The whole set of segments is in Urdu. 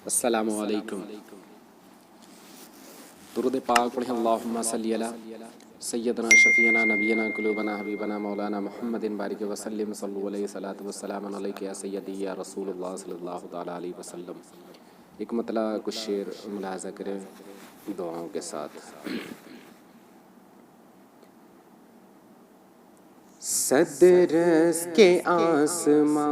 السلام علیکم۔ درود پاک پڑھیں۔ اللہم صلی علی سیدنا شفیعنا نبینا قلوبنا حبیبنا مولانا محمد بارک وسلم صلو علیہ صلاۃ والسلام علیک یا سیدی یا رسول اللہ صلی اللہ تعالیٰ علیہ وسلم۔ ایک مطلع کچھ شعر ملاحظہ کریں دعاؤں کے ساتھ۔ صدرس کے آسماں،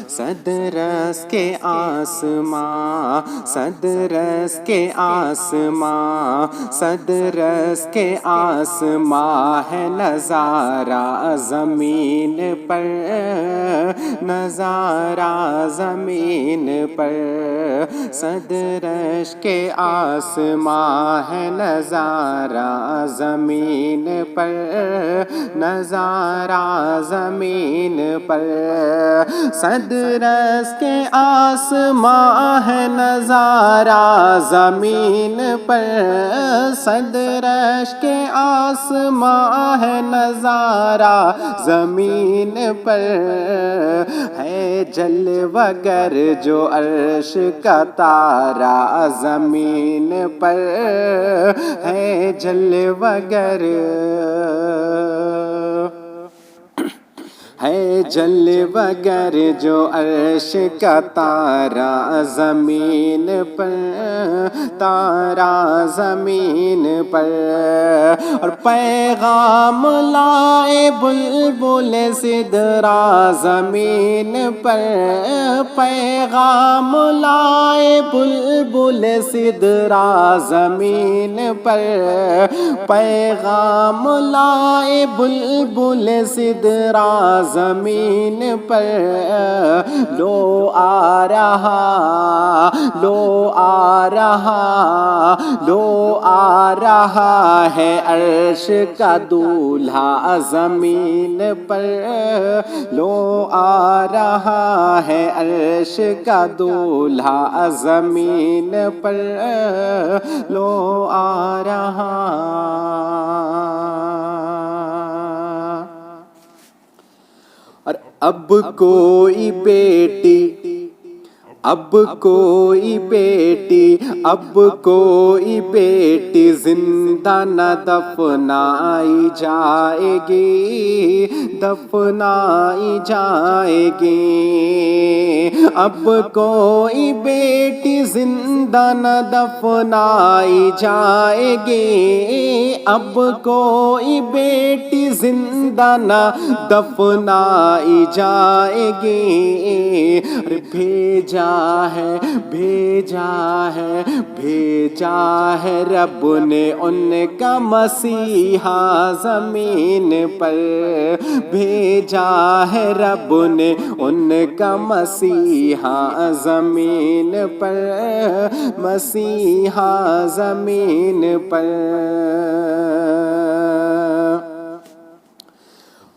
صدرس کے آسماں، صدرس کے آسماں، صدرس کے آسماں ہے نظارہ زمین پر، نظارہ زمین پر، صدرس کے آسماں ہے نظارہ زمین پر، نظارہ زمین پر، صدرس کے آسماں ہے نظارہ زمین پر، صدرس کے آسماں ہے نظارہ زمین پر، ہے جلوہ گر جو عرش کا تارا زمین پر، ہے جلوہ گر، ہے جلوہ گر جو عرش کا تارا زمین پر، تارا زمین پر، اور پیغام لائے بلبل سدرا زمین پر، پیغام لائے بلبل سدرا زمین پر، پیغام لائے بلبل سدرا زمین پر، لو آ رہا، لو آ رہا، لو آ رہا ہے عرش کا دولہا زمین پر، لو آ رہا ہے عرش کا دولہا زمین پر، لو آ رہا۔ اور اب کوئی بیٹی، اب کوئی بیٹی، اب کوئی بیٹی زندہ نہ دفنائی جائے گی، دفنائی جائے گی، اب کوئی بیٹی زندہ نہ دفنائی جائے گی، اب کوئی بیٹی زندہ نہ دفنائی جائے گی، بھیجا ہے، بھیجا ہے، بھیجا ہے رب نے ان کا مسیحا زمین پر، بھیجا ہے رب نے ان کا مسیحا زمین پر، مسیحا زمین پر،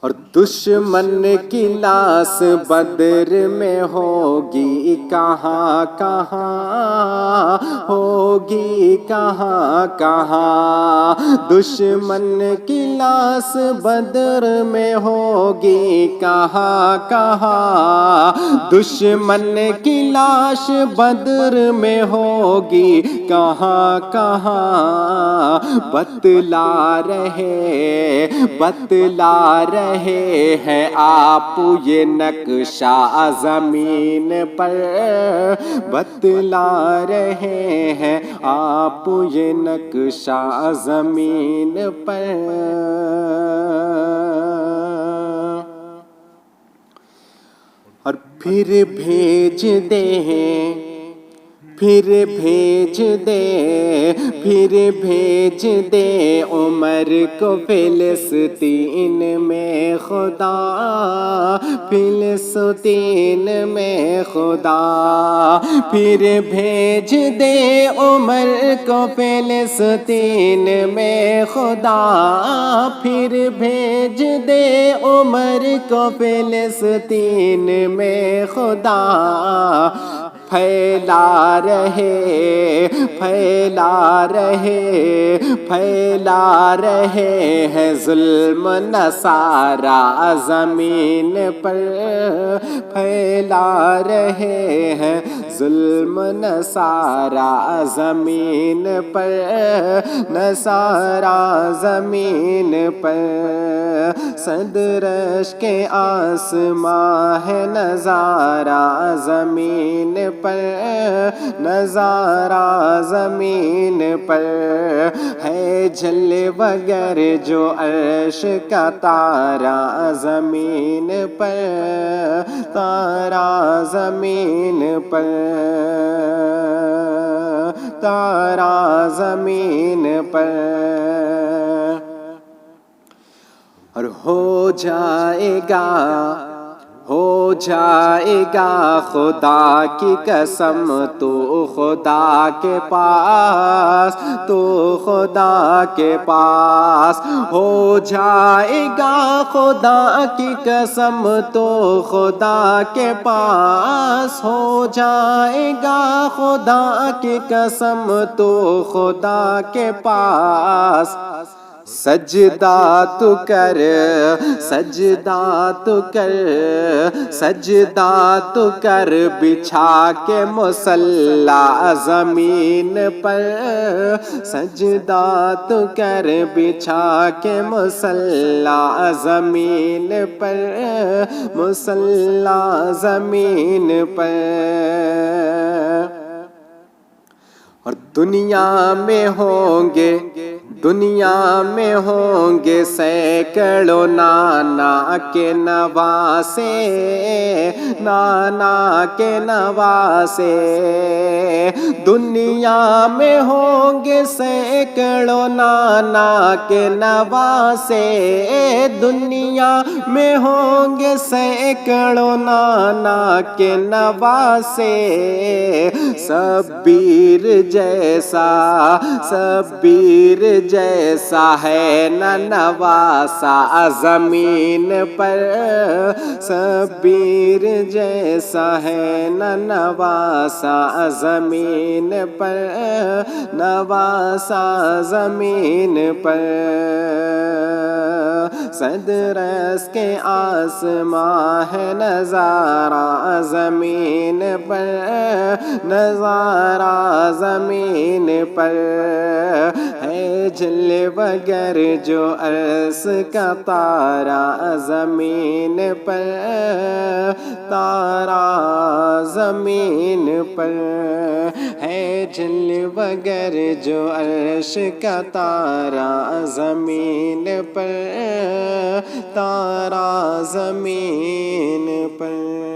اور دشمن کی لاش بدر میں ہوگی کہاں کہاں، ہوگی کہاں کہاں، دشمن کی لاش بدر میں ہوگی کہاں کہاں، دشمن کی لاش بدر میں ہوگی کہاں کہاں، بتلا رہے، بتلا رہے ہیں آپ یہ نقشہ زمین پر، بتلا رہے ہیں آپ یہ نقشہ زمین پر، اور پھر بھیج دیں، پھر بھیج دے، پھر بھیج دے عمر کو فلسطین میں خدا، فلسطین میں خدا، پھر بھیج دے عمر کو فلسطین میں خدا، پھر بھیج دے عمر کو فلسطین میں خدا، پھیلا رہے ہیں ظلم نصارا زمین پر، پھیلا رہے ہیں ظلم نصارا زمین پر، نصارا زمین پر، صدرش کے آسماں ہے نظارہ زمین پر، نظارہ زمین پر ہے جلوہ گر جو عرش کا تارا زمین پر، تارا زمین پر، تارا زمین پر، اور ہو جائے گا خدا کی قسم تو خدا کے پاس، تو خدا کے پاس، ہو جائے گا خدا کی قسم تو خدا کے پاس، ہو جائے گا خدا کی قسم تو خدا کے پاس، سجدہ تو کر، سجدہ تو کر، سجدہ تو کر بچھا کے مصلی زمین پر، سجدہ تو کر بچھا کے مصلی زمین پر، مصلی زمین پر، اور دنیا میں ہوں گے سینکڑوں نانا کے نواسے، نانا کے نواسے، دنیا میں ہوں گے سینکڑوں نانا کے نواسے، دنیا میں ہوں گے سینکڑوں نانا کے نواسے، شبیر جیسا ہے نہ نواسا زمین پر، شبیر جیسا ہے نہ نواسا زمین پر، نواسا زمین پر، صدرس کے آسماں ہے نظارہ زمین پر، نظارہ زمین پر ہے جلوہ گر جو عرش کا تارا زمین پر، تارا زمین پر ہے جلوہ گر جو عرش کا تارا زمین پر، تارا زمین پر۔